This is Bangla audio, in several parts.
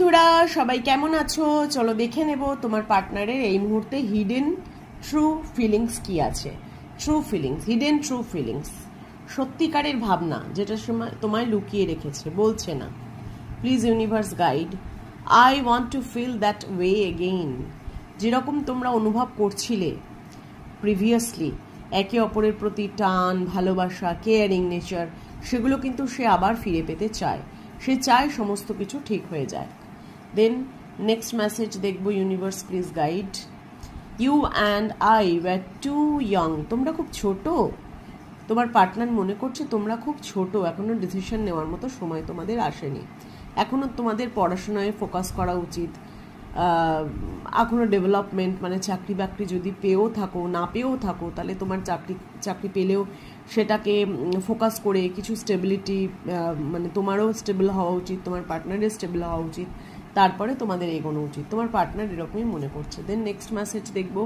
বন্ধুরা সবাই কেমন আছো? চলো দেখে নেব তোমার পার্টনারের এই মুহূর্তে হিডেন ট্রু ফিলিংস কি আছে। True feelings, hidden true feelings, সত্যিকারের ভাবনা যেটা তোমায় লুকিয়ে রেখেছে, বলছে না। Please universe guide, I want to feel that way again. যেরকম তোমরা অনুভব করছিলে প্রিভিয়াসলি, একে অপরের প্রতি টান, ভালোবাসা, কেয়ারিং নেচার, সেগুলো কিন্তু সে আবার ফিরে পেতে চায়। সে চায় সমস্ত কিছু ঠিক হয়ে যায়। দেন নেক্সট মেসেজ দেখবো, universe please guide. You and I were too young. তোমরা খুব ছোট, তোমার পার্টনার মনে করছে তোমরা খুব ছোট, এখনো ডিসিশন নেওয়ার মতো সময় তোমাদের আসেনি। এখনো তোমাদের পড়াশোনায় ফোকাস করা উচিত। এখনো ডেভেলপমেন্ট, মানে চাকরি বাকরি যদি পেয়েও থাকো, না পেয়েও থাকো, তাহলে তোমার চাকরি পেলেও সেটাকে ফোকাস করে কিছু স্টেবিলিটি, মানে তোমারও স্টেবল হওয়া উচিত, তোমার পার্টনারের স্টেবল হওয়া উচিত, তারপরে তোমাদের এগোনো উচিত। তোমার পার্টনার এরকমই মনে করছে। দেন নেক্সট মেসেজ দেখবো,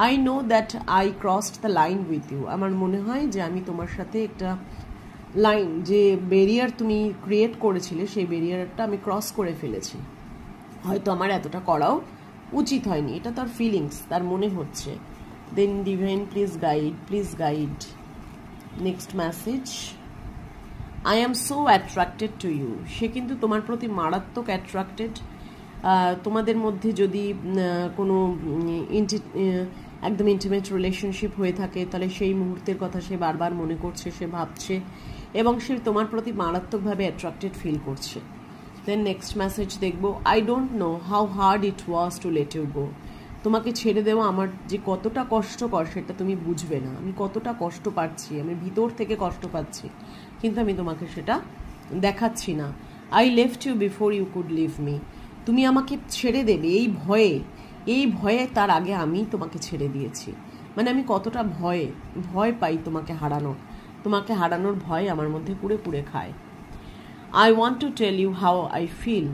I know that I crossed the line with you. আমার মনে হয় যে আমি তোমার সাথে একটা লাইন, যে ব্যারিয়ার তুমি ক্রিয়েট করেছিলে, সেই ব্যারিয়ারটা আমি ক্রস করে ফেলেছি। হয়তো আমার এতটা করাও উচিত হয়নি, এটা তার ফিলিংস, তার মনে হচ্ছে। Then divine please guide, please guide. Next message, I am so attracted to you. সে কিন্তু তোমার প্রতি মারাত্মক অ্যাট্রাক্টেড। তোমাদের মধ্যে যদি কোনো একদম ইন্টিমেট রিলেশনশিপ হয়ে থাকে, তাহলে সেই মুহূর্তের কথা সে বারবার মনে করছে, সে ভাবছে, এবং সে তোমার প্রতি মারাত্মকভাবে অ্যাট্রাক্টেড ফিল করছে। দেন নেক্সট মেসেজ দেখবো, I don't know how hard it was to let you go. তোমাকে ছেড়ে দেওয়া আমার যে কতটা কষ্টকর সেটা তুমি বুঝবে না। আমি কতটা কষ্ট পাচ্ছি, আমি ভিতর থেকে কষ্ট পাচ্ছি, কিন্তু আমি তোমাকে সেটা দেখাচ্ছি না। I left you before you could leave me. তুমি আমাকে ছেড়ে দেবে এই ভয়ে তার আগে আমি তোমাকে ছেড়ে দিয়েছি। মানে আমি কতটা ভয় পাই তোমাকে হারানোর ভয় আমার মধ্যে পুড়ে পুড়ে খায়। I want to tell you how I feel.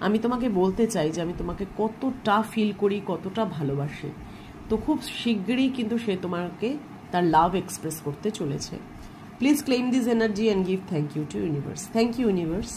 আমি তোমাকে বলতে চাই যে আমি তোমাকে কতটা ফিল করি, কতটা ভালোবাসি। তো খুব শিগগিরই কিন্তু সে তোমাকে তার লাভ এক্সপ্রেস করতে চলেছে। Please claim this energy and give thank you to universe. Thank you universe.